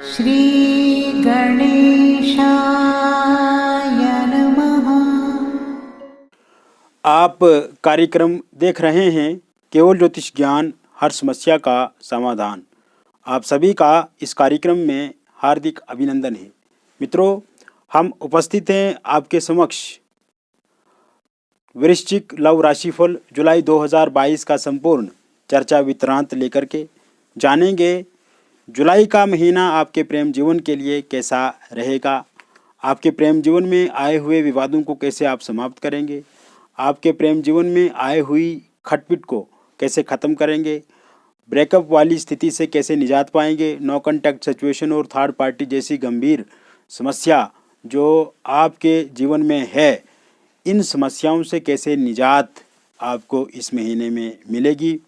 श्री गणेशाय नमः। आप कार्यक्रम देख रहे हैं केवल ज्योतिष ज्ञान, हर समस्या का समाधान। आप सभी का इस कार्यक्रम में हार्दिक अभिनंदन है। मित्रों, हम उपस्थित हैं आपके समक्ष वृश्चिक लव राशिफल जुलाई 2022 का संपूर्ण चर्चा वितरांत लेकर के जानेंगे जुलाई का महीना आपके प्रेम जीवन के लिए कैसा रहेगा। आपके प्रेम जीवन में आए हुए विवादों को कैसे आप समाप्त करेंगे, आपके प्रेम जीवन में आए हुई खटपिट को कैसे ख़त्म करेंगे, ब्रेकअप वाली स्थिति से कैसे निजात पाएंगे, नो कॉन्टैक्ट सिचुएशन और थर्ड पार्टी जैसी गंभीर समस्या जो आपके जीवन में है, इन समस्याओं से कैसे निजात आपको इस महीने में मिलेगी,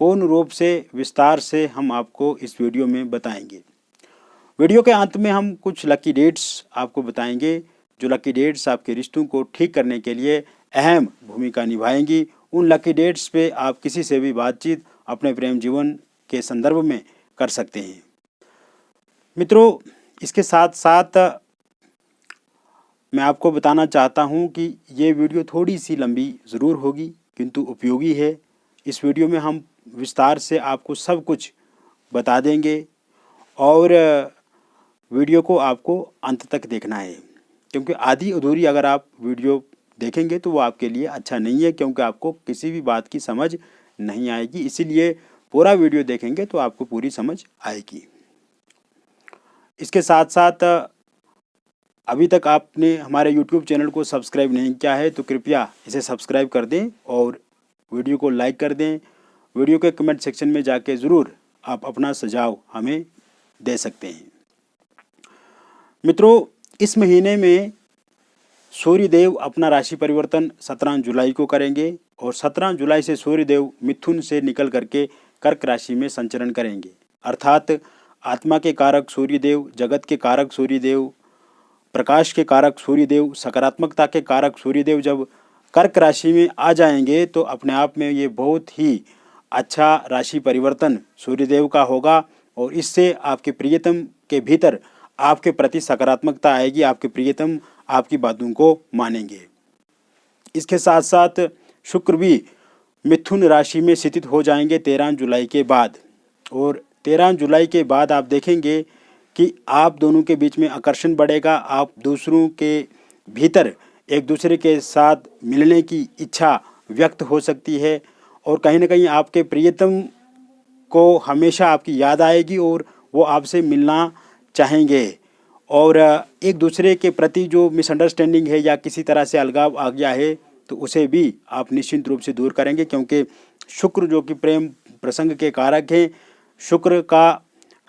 पूर्ण रूप से विस्तार से हम आपको इस वीडियो में बताएंगे। वीडियो के अंत में हम कुछ लकी डेट्स आपको बताएंगे जो लकी डेट्स आपके रिश्तों को ठीक करने के लिए अहम भूमिका निभाएंगी। उन लकी डेट्स पे आप किसी से भी बातचीत अपने प्रेम जीवन के संदर्भ में कर सकते हैं। मित्रों, इसके साथ साथ मैं आपको बताना चाहता हूं कि ये वीडियो थोड़ी सी लंबी ज़रूर होगी किंतु उपयोगी है। इस वीडियो में हम विस्तार से आपको सब कुछ बता देंगे और वीडियो को आपको अंत तक देखना है, क्योंकि आधी अधूरी अगर आप वीडियो देखेंगे तो वो आपके लिए अच्छा नहीं है, क्योंकि आपको किसी भी बात की समझ नहीं आएगी। इसीलिए पूरा वीडियो देखेंगे तो आपको पूरी समझ आएगी। इसके साथ साथ अभी तक आपने हमारे YouTube चैनल को सब्सक्राइब नहीं किया है तो कृपया इसे सब्सक्राइब कर दें और वीडियो को लाइक कर दें। वीडियो के कमेंट सेक्शन में जाके ज़रूर आप अपना सुझाव हमें दे सकते हैं। मित्रों, इस महीने में सूर्यदेव अपना राशि परिवर्तन 17 जुलाई को करेंगे और 17 जुलाई से सूर्यदेव मिथुन से निकल करके कर्क राशि में संचरण करेंगे। अर्थात आत्मा के कारक सूर्यदेव, जगत के कारक सूर्यदेव, प्रकाश के कारक सूर्यदेव, सकारात्मकता के कारक सूर्यदेव जब कर्क राशि में आ जाएंगे तो अपने आप में ये बहुत ही अच्छा राशि परिवर्तन सूर्यदेव का होगा और इससे आपके प्रियतम के भीतर आपके प्रति सकारात्मकता आएगी। आपके प्रियतम आपकी बातों को मानेंगे। इसके साथ साथ शुक्र भी मिथुन राशि में स्थित हो जाएंगे 13 जुलाई के बाद, और 13 जुलाई के बाद आप देखेंगे कि आप दोनों के बीच में आकर्षण बढ़ेगा। आप दूसरों के भीतर एक दूसरे के साथ मिलने की इच्छा व्यक्त हो सकती है और कहीं ना कहीं आपके प्रियतम को हमेशा आपकी याद आएगी और वो आपसे मिलना चाहेंगे और एक दूसरे के प्रति जो मिसअंडरस्टैंडिंग है या किसी तरह से अलगाव आ गया है तो उसे भी आप निश्चित रूप से दूर करेंगे, क्योंकि शुक्र जो कि प्रेम प्रसंग के कारक हैं, शुक्र का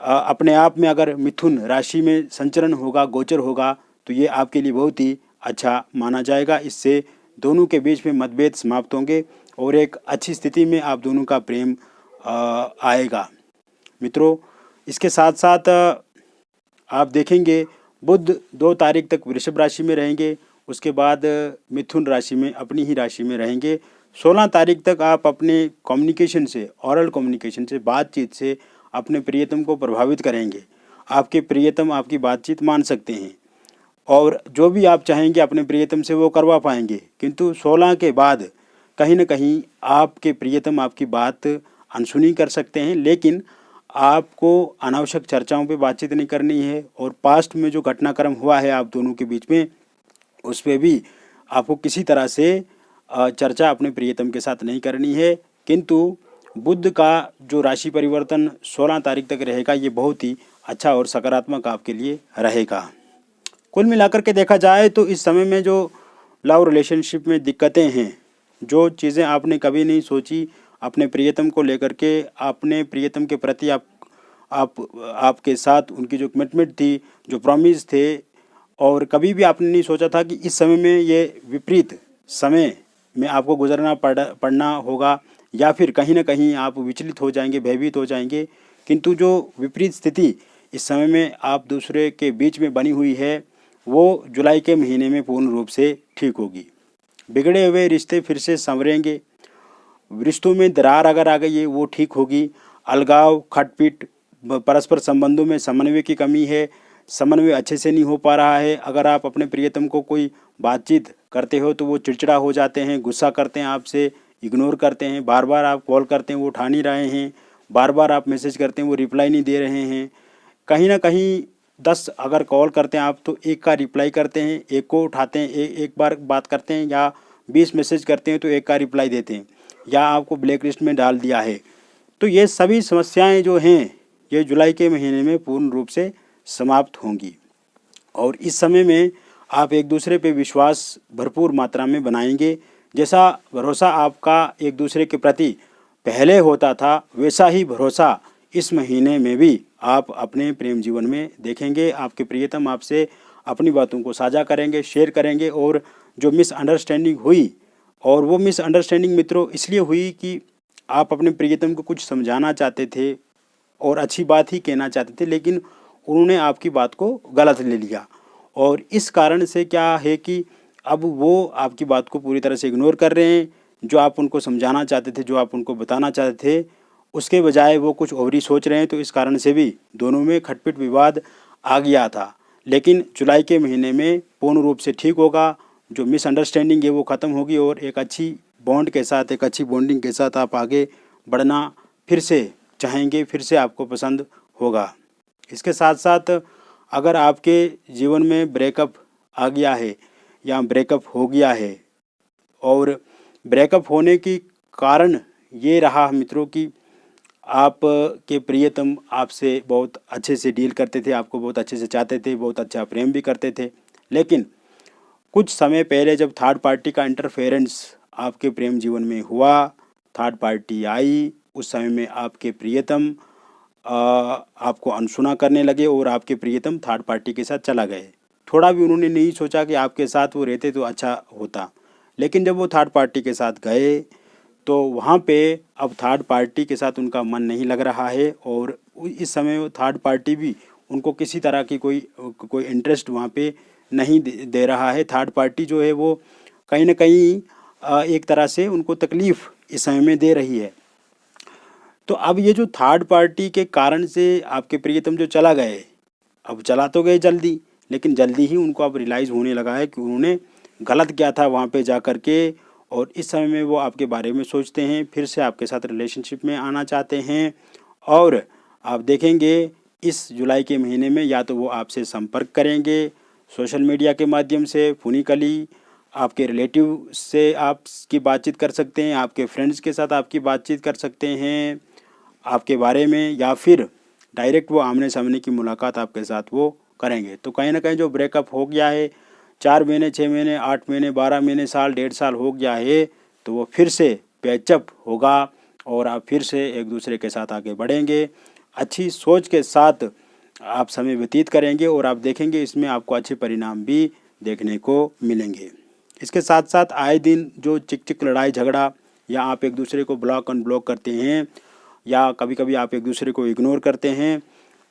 अपने आप में अगर मिथुन राशि में संचरण होगा, गोचर होगा, तो ये आपके लिए बहुत ही अच्छा माना जाएगा। इससे दोनों के बीच में मतभेद समाप्त होंगे और एक अच्छी स्थिति में आप दोनों का प्रेम आएगा। मित्रों, इसके साथ साथ आप देखेंगे बुध 2 तारीख तक वृषभ राशि में रहेंगे, उसके बाद मिथुन राशि में अपनी ही राशि में रहेंगे। 16 तारीख तक आप अपने कम्युनिकेशन से, ऑरल कम्युनिकेशन से, बातचीत से अपने प्रियतम को प्रभावित करेंगे। आपके प्रियतम आपकी बातचीत मान सकते हैं और जो भी आप चाहेंगे अपने प्रियतम से वो करवा पाएंगे, किंतु 16 के बाद कहीं ना कहीं आपके प्रियतम आपकी बात अनसुनी कर सकते हैं। लेकिन आपको अनावश्यक चर्चाओं पे बातचीत नहीं करनी है और पास्ट में जो घटनाक्रम हुआ है आप दोनों के बीच में उस पर भी आपको किसी तरह से चर्चा अपने प्रियतम के साथ नहीं करनी है। किंतु बुध का जो राशि परिवर्तन 16 तारीख तक रहेगा ये बहुत ही अच्छा और सकारात्मक आपके लिए रहेगा। कुल मिलाकर के देखा जाए तो इस समय में जो लव रिलेशनशिप में दिक्कतें हैं, जो चीज़ें आपने कभी नहीं सोची अपने प्रियतम को लेकर के, अपने प्रियतम के प्रति आपके साथ उनकी जो कमिटमेंट थी, जो प्रॉमिस थे, और कभी भी आपने नहीं सोचा था कि इस समय में ये विपरीत समय में आपको गुजरना पड़ना होगा या फिर कहीं ना कहीं आप विचलित हो जाएंगे, भयभीत हो जाएंगे। किंतु जो विपरीत स्थिति इस समय में आप दूसरे के बीच में बनी हुई है वो जुलाई के महीने में पूर्ण रूप से ठीक होगी। बिगड़े हुए रिश्ते फिर से संवरेंगे, रिश्तों में दरार अगर आ गई है वो ठीक होगी, अलगाव, खटपिट, परस्पर संबंधों में समन्वय की कमी है, समन्वय अच्छे से नहीं हो पा रहा है। अगर आप अपने प्रियतम को कोई बातचीत करते हो तो वो चिड़चिड़ा हो जाते हैं, गुस्सा करते हैं आपसे, इग्नोर करते हैं, बार बार आप कॉल करते हैं वो उठा नहीं रहे हैं, बार बार आप मैसेज करते हैं वो रिप्लाई नहीं दे रहे हैं। कहीं ना कहीं 10 अगर कॉल करते हैं आप तो एक का रिप्लाई करते हैं, एक को उठाते हैं, एक बार बात करते हैं, या 20 मैसेज करते हैं तो एक का रिप्लाई देते हैं, या आपको ब्लैक लिस्ट में डाल दिया है। तो ये सभी समस्याएं जो हैं ये जुलाई के महीने में पूर्ण रूप से समाप्त होंगी, और इस समय में आप एक दूसरे पे विश्वास भरपूर मात्रा में बनाएंगे। जैसा भरोसा आपका एक दूसरे के प्रति पहले होता था वैसा ही भरोसा इस महीने में भी आप अपने प्रेम जीवन में देखेंगे। आपके प्रियतम आपसे अपनी बातों को साझा करेंगे, शेयर करेंगे, और जो मिसअंडरस्टैंडिंग हुई, और वो मिसअंडरस्टैंडिंग मित्रों इसलिए हुई कि आप अपने प्रियतम को कुछ समझाना चाहते थे और अच्छी बात ही कहना चाहते थे, लेकिन उन्होंने आपकी बात को गलत ले लिया, और इस कारण से क्या है कि अब वो आपकी बात को पूरी तरह से इग्नोर कर रहे हैं। जो आप उनको समझाना चाहते थे, जो आप उनको बताना चाहते थे, उसके बजाय वो कुछ और ही सोच रहे हैं। तो इस कारण से भी दोनों में खटपट विवाद आ गया था, लेकिन जुलाई के महीने में पूर्ण रूप से ठीक होगा। जो मिसअंडरस्टैंडिंग है वो ख़त्म होगी, और एक अच्छी बॉन्ड के साथ, एक अच्छी बॉन्डिंग के साथ आप आगे बढ़ना फिर से चाहेंगे, फिर से आपको पसंद होगा। इसके साथ साथ अगर आपके जीवन में ब्रेकअप आ गया है या ब्रेकअप हो गया है, और ब्रेकअप होने की कारण ये रहा मित्रों कि आप के प्रियतम आपसे बहुत अच्छे से डील करते थे, आपको बहुत अच्छे से चाहते थे, बहुत अच्छा प्रेम भी करते थे, लेकिन कुछ समय पहले जब थर्ड पार्टी का इंटरफेरेंस आपके प्रेम जीवन में हुआ, थर्ड पार्टी आई, उस समय में आपके प्रियतम आपको अनसुना करने लगे और आपके प्रियतम थर्ड पार्टी के साथ चला गए। थोड़ा भी उन्होंने नहीं सोचा कि आपके साथ वो रहते तो अच्छा होता, लेकिन जब वो थर्ड पार्टी के साथ गए तो वहाँ पे अब थर्ड पार्टी के साथ उनका मन नहीं लग रहा है, और इस समय वो थर्ड पार्टी भी उनको किसी तरह की कोई इंटरेस्ट वहाँ पे नहीं दे रहा है। थर्ड पार्टी जो है वो कहीं ना कहीं एक तरह से उनको तकलीफ़ इस समय में दे रही है। तो अब ये जो थर्ड पार्टी के कारण से आपके प्रियतम जो चला गए, अब चला तो गए जल्दी, लेकिन जल्दी ही उनको अब रियलाइज़ होने लगा है कि उन्होंने गलत किया था वहाँ पे जा कर के, और इस समय में वो आपके बारे में सोचते हैं, फिर से आपके साथ रिलेशनशिप में आना चाहते हैं। और आप देखेंगे इस जुलाई के महीने में या तो वो आपसे संपर्क करेंगे सोशल मीडिया के माध्यम से, फोनिकली, आपके रिलेटिव से आपकी बातचीत कर सकते हैं, आपके फ्रेंड्स के साथ आपकी बातचीत कर सकते हैं आपके बारे में, या फिर डायरेक्ट वो आमने सामने की मुलाकात आपके साथ वो करेंगे। तो कहीं ना कहीं जो ब्रेकअप हो गया है, 4 महीने, 6 महीने, 8 महीने, 12 महीने, साल, 1.5 साल हो गया है, तो वो फिर से पैचअप होगा और आप फिर से एक दूसरे के साथ आगे बढ़ेंगे। अच्छी सोच के साथ आप समय व्यतीत करेंगे और आप देखेंगे इसमें आपको अच्छे परिणाम भी देखने को मिलेंगे। इसके साथ साथ आए दिन जो चिक लड़ाई झगड़ा, या आप एक दूसरे को ब्लॉक अनब्लॉक करते हैं, या कभी कभी आप एक दूसरे को इग्नोर करते हैं,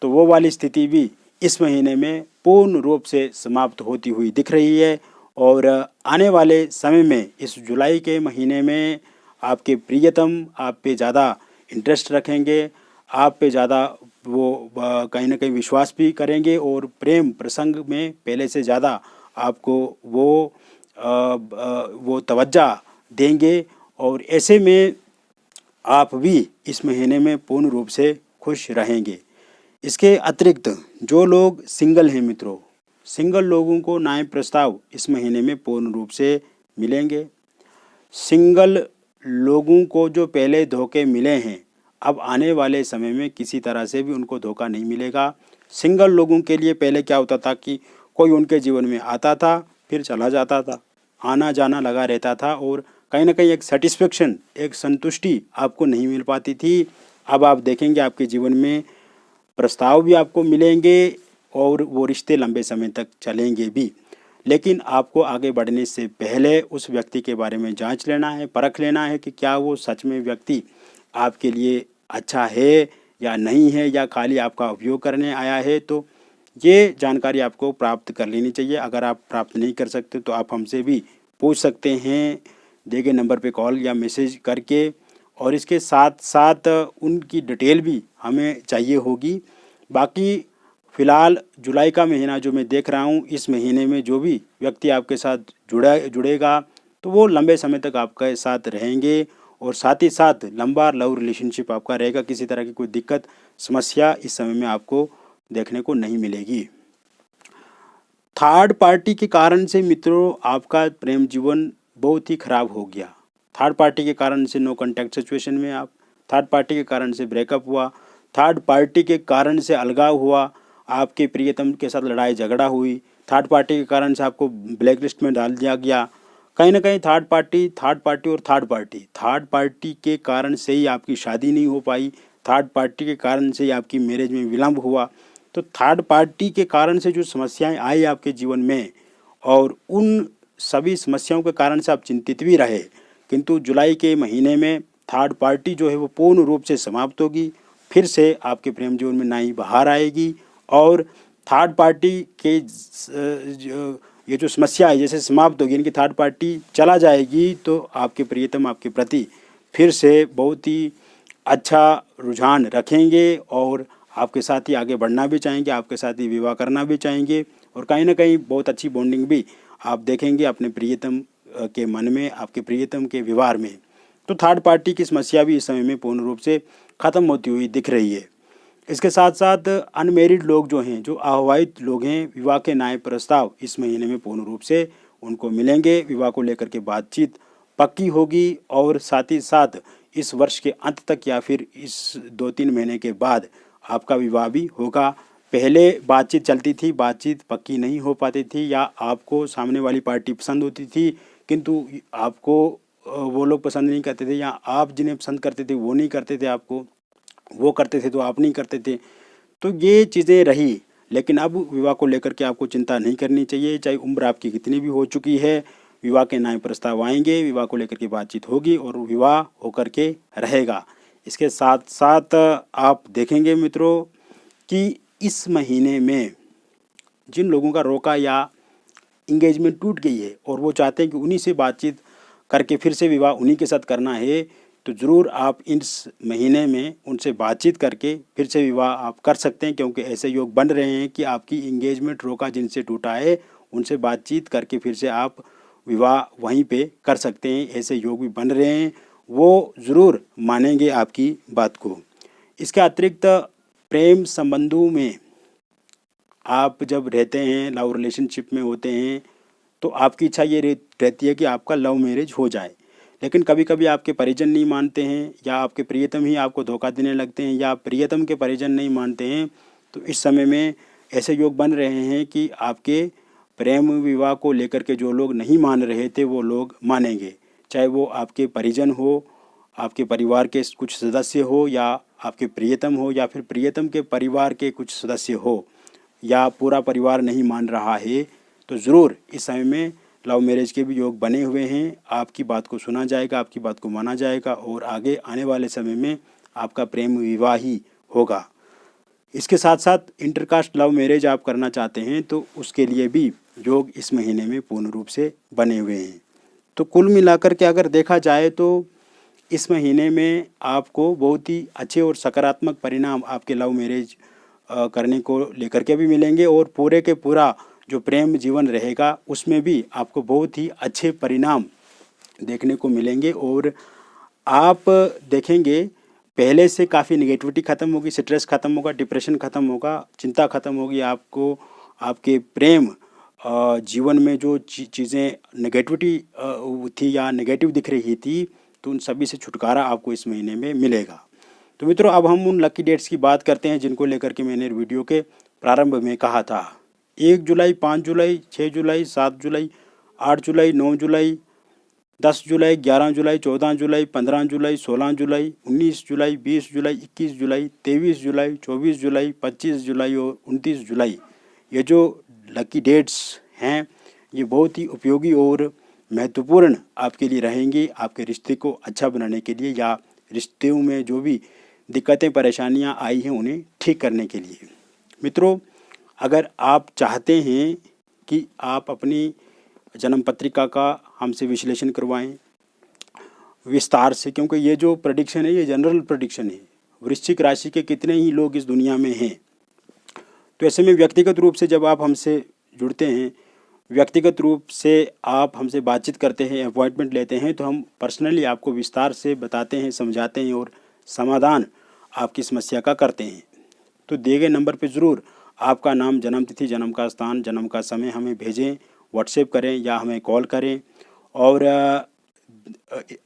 तो वो वाली स्थिति भी इस महीने में पूर्ण रूप से समाप्त होती हुई दिख रही है। और आने वाले समय में इस जुलाई के महीने में आपके प्रियतम आप पे ज़्यादा इंटरेस्ट रखेंगे, आप पे ज़्यादा वो कहीं ना कहीं विश्वास भी करेंगे, और प्रेम प्रसंग में पहले से ज़्यादा आपको वो तवज्जो देंगे। और ऐसे में आप भी इस महीने में पूर्ण रूप से खुश रहेंगे। इसके अतिरिक्त जो लोग सिंगल हैं मित्रों, सिंगल लोगों को नए प्रस्ताव इस महीने में पूर्ण रूप से मिलेंगे। सिंगल लोगों को जो पहले धोखे मिले हैं, अब आने वाले समय में किसी तरह से भी उनको धोखा नहीं मिलेगा। सिंगल लोगों के लिए पहले क्या होता था कि कोई उनके जीवन में आता था फिर चला जाता था, आना जाना लगा रहता था, और कहीं ना कहीं एक सेटिस्फेक्शन, एक संतुष्टि आपको नहीं मिल पाती थी। अब आप देखेंगे आपके जीवन में प्रस्ताव भी आपको मिलेंगे और वो रिश्ते लंबे समय तक चलेंगे भी, लेकिन आपको आगे बढ़ने से पहले उस व्यक्ति के बारे में जांच लेना है, परख लेना है कि क्या वो सच में व्यक्ति आपके लिए अच्छा है या नहीं है, या खाली आपका उपयोग करने आया है। तो ये जानकारी आपको प्राप्त कर लेनी चाहिए। अगर आप प्राप्त नहीं कर सकते तो आप हमसे भी पूछ सकते हैं, दिए गए नंबर पे कॉल या मैसेज करके, और इसके साथ साथ उनकी डिटेल भी हमें चाहिए होगी। बाकी फ़िलहाल जुलाई का महीना जो मैं देख रहा हूँ, इस महीने में जो भी व्यक्ति आपके साथ जुड़ेगा तो वो लंबे समय तक आपके साथ रहेंगे और साथ ही साथ लंबा लव रिलेशनशिप आपका रहेगा। किसी तरह की कोई दिक्कत समस्या इस समय में आपको देखने को नहीं मिलेगी। थर्ड पार्टी के कारण से मित्रों आपका प्रेम जीवन बहुत ही खराब हो गया। थर्ड पार्टी के कारण से नो कॉन्टैक्ट सिचुएशन में आप, थर्ड पार्टी के कारण से ब्रेकअप हुआ, थर्ड पार्टी के कारण से अलगाव हुआ, आपके प्रियतम के साथ लड़ाई झगड़ा हुई, थर्ड पार्टी के कारण से आपको ब्लैक लिस्ट में डाल दिया गया। कहीं ना कहीं थर्ड पार्टी के कारण से ही आपकी शादी नहीं हो पाई, थर्ड पार्टी के कारण से ही आपकी मैरिज में विलम्ब हुआ। तो थर्ड पार्टी के कारण से जो समस्याएं आई आपके जीवन में और उन सभी समस्याओं के कारण से आप चिंतित भी रहे, किंतु जुलाई के महीने में थर्ड पार्टी जो है वो पूर्ण रूप से समाप्त होगी। फिर से आपके प्रेम जीवन में नई बहार आएगी और थर्ड पार्टी के ये जो समस्या है जैसे समाप्त होगी, यानी कि थर्ड पार्टी चला जाएगी, तो आपके प्रियतम आपके प्रति फिर से बहुत ही अच्छा रुझान रखेंगे और आपके साथ ही आगे बढ़ना भी चाहेंगे, आपके साथ ही विवाह करना भी चाहेंगे और कहीं ना कहीं बहुत अच्छी बॉन्डिंग भी आप देखेंगे अपने प्रियतम के मन में, आपके प्रियतम के व्यवहार में। तो थर्ड पार्टी की समस्या भी इस समय में पूर्ण रूप से ख़त्म होती हुई दिख रही है। इसके साथ साथ अनमेरिड लोग जो हैं, जो अविवाहित लोग हैं, विवाह के नए प्रस्ताव इस महीने में पूर्ण रूप से उनको मिलेंगे। विवाह को लेकर के बातचीत पक्की होगी और साथ ही साथ इस वर्ष के अंत तक या फिर इस 2-3 महीने के बाद आपका विवाह भी होगा। पहले बातचीत चलती थी, बातचीत पक्की नहीं हो पाती थी या आपको सामने वाली पार्टी पसंद होती थी किंतु आपको वो लोग पसंद नहीं करते थे या आप जिन्हें पसंद करते थे वो नहीं करते थे, आपको वो करते थे तो आप नहीं करते थे। तो ये चीज़ें रही, लेकिन अब विवाह को लेकर के आपको चिंता नहीं करनी चाहिए। चाहे उम्र आपकी कितनी भी हो चुकी है, विवाह के नए प्रस्ताव आएंगे, विवाह को लेकर के बातचीत होगी और विवाह होकर के रहेगा। इसके साथ साथ आप देखेंगे मित्रों कि इस महीने में जिन लोगों का रोका या इंगेजमेंट टूट गई है और वो चाहते हैं कि उन्हीं से बातचीत करके फिर से विवाह उन्हीं के साथ करना है, तो ज़रूर आप इस महीने में उनसे बातचीत करके फिर से विवाह आप कर सकते हैं, क्योंकि ऐसे योग बन रहे हैं कि आपकी इंगेजमेंट रोका जिनसे टूटा है उनसे बातचीत करके फिर से आप विवाह वहीं पे कर सकते हैं। ऐसे योग भी बन रहे हैं, वो ज़रूर मानेंगे आपकी बात को। इसके अतिरिक्त प्रेम संबंधों में आप जब रहते हैं, लव रिलेशनशिप में होते हैं, तो आपकी इच्छा ये रहती है कि आपका लव मैरिज हो जाए, लेकिन कभी कभी आपके परिजन नहीं मानते हैं या आपके प्रियतम ही आपको धोखा देने लगते हैं या प्रियतम के परिजन नहीं मानते हैं। तो इस समय में ऐसे योग बन रहे हैं कि आपके प्रेम विवाह को लेकर के जो लोग नहीं मान रहे थे वो लोग मानेंगे, चाहे वो आपके परिजन हो, आपके परिवार के कुछ सदस्य हो या आपके प्रियतम हो या फिर प्रियतम के परिवार के कुछ सदस्य हो या पूरा परिवार नहीं मान रहा है, तो ज़रूर इस समय में लव मैरिज के भी योग बने हुए हैं। आपकी बात को सुना जाएगा, आपकी बात को माना जाएगा और आगे आने वाले समय में आपका प्रेम विवाह ही होगा। इसके साथ साथ इंटरकास्ट लव मैरिज आप करना चाहते हैं तो उसके लिए भी योग इस महीने में पूर्ण रूप से बने हुए हैं। तो कुल मिलाकर के अगर देखा जाए तो इस महीने में आपको बहुत ही अच्छे और सकारात्मक परिणाम आपके लव मैरिज करने को लेकर के भी मिलेंगे और पूरे के पूरा जो प्रेम जीवन रहेगा उसमें भी आपको बहुत ही अच्छे परिणाम देखने को मिलेंगे और आप देखेंगे पहले से काफ़ी नेगेटिविटी ख़त्म होगी, स्ट्रेस ख़त्म होगा, डिप्रेशन ख़त्म होगा, चिंता ख़त्म होगी। आपको आपके प्रेम जीवन में जो चीज़ें नेगेटिविटी थी या नेगेटिव दिख रही थी, तो उन सभी से छुटकारा आपको इस महीने में मिलेगा। तो मित्रों, अब हम उन लकी डेट्स की बात करते हैं जिनको लेकर के मैंने वीडियो के प्रारंभ में कहा था। 1 जुलाई, 5 जुलाई, 6 जुलाई, 7 जुलाई, 8 जुलाई, 9 जुलाई, 10 जुलाई, 11 जुलाई, 14 जुलाई, 15 जुलाई, 16 जुलाई, 19 जुलाई, 20 जुलाई, 21 जुलाई, 23 जुलाई, 24 जुलाई, 25 जुलाई और 29 जुलाई, ये जो लकी डेट्स हैं ये बहुत ही उपयोगी और महत्वपूर्ण आपके लिए रहेंगी, आपके रिश्ते को अच्छा बनाने के लिए या रिश्तों में जो भी दिक्कतें परेशानियां आई हैं उन्हें ठीक करने के लिए। मित्रों, अगर आप चाहते हैं कि आप अपनी जन्म पत्रिका का हमसे विश्लेषण करवाएं, विस्तार से, क्योंकि ये जो प्रेडिक्शन है ये जनरल प्रेडिक्शन है। वृश्चिक राशि के कितने ही लोग इस दुनिया में हैं, तो ऐसे में व्यक्तिगत रूप से जब आप हमसे जुड़ते हैं, व्यक्तिगत रूप से आप हमसे बातचीत करते हैं, अपॉइंटमेंट लेते हैं, तो हम पर्सनली आपको विस्तार से बताते हैं, समझाते हैं और समाधान आपकी समस्या का करते हैं। तो दिए गए नंबर पर ज़रूर आपका नाम, जन्म तिथि, जन्म का स्थान, जन्म का समय हमें भेजें, व्हाट्सएप करें या हमें कॉल करें। और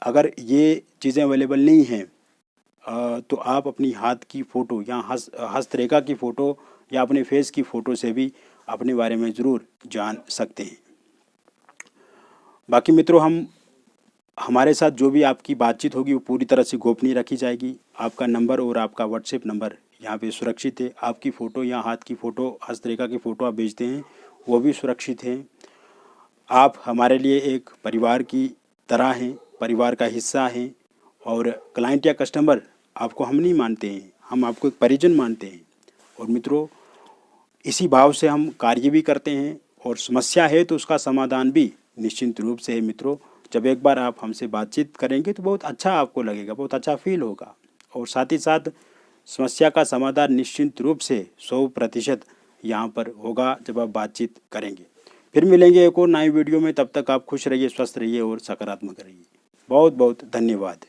अगर ये चीज़ें अवेलेबल नहीं हैं तो आप अपनी हाथ की फ़ोटो या हस्तरेखा की फ़ोटो या अपने फेस की फ़ोटो से भी अपने बारे में ज़रूर जान सकते हैं। बाकी मित्रों, हमारे साथ जो भी आपकी बातचीत होगी वो पूरी तरह से गोपनीय रखी जाएगी। आपका नंबर और आपका व्हाट्सएप नंबर यहाँ पे सुरक्षित है। आपकी फ़ोटो या हाथ की फ़ोटो, हस्तरेखा की फ़ोटो आप भेजते हैं वो भी सुरक्षित है। आप हमारे लिए एक परिवार की तरह हैं, परिवार का हिस्सा हैं। और क्लाइंट या कस्टमर आपको हम नहीं मानते हैं, हम आपको एक परिजन मानते हैं। और मित्रों, इसी भाव से हम कार्य भी करते हैं, और समस्या है तो उसका समाधान भी निश्चित रूप से है। मित्रों, जब एक बार आप हमसे बातचीत करेंगे तो बहुत अच्छा आपको लगेगा, बहुत अच्छा फील होगा। और साथ ही साथ समस्या का समाधान निश्चित रूप से 100% यहाँ पर होगा जब आप बातचीत करेंगे। फिर मिलेंगे एक और नई वीडियो में। तब तक आप खुश रहिए, स्वस्थ रहिए और सकारात्मक रहिए। बहुत बहुत धन्यवाद।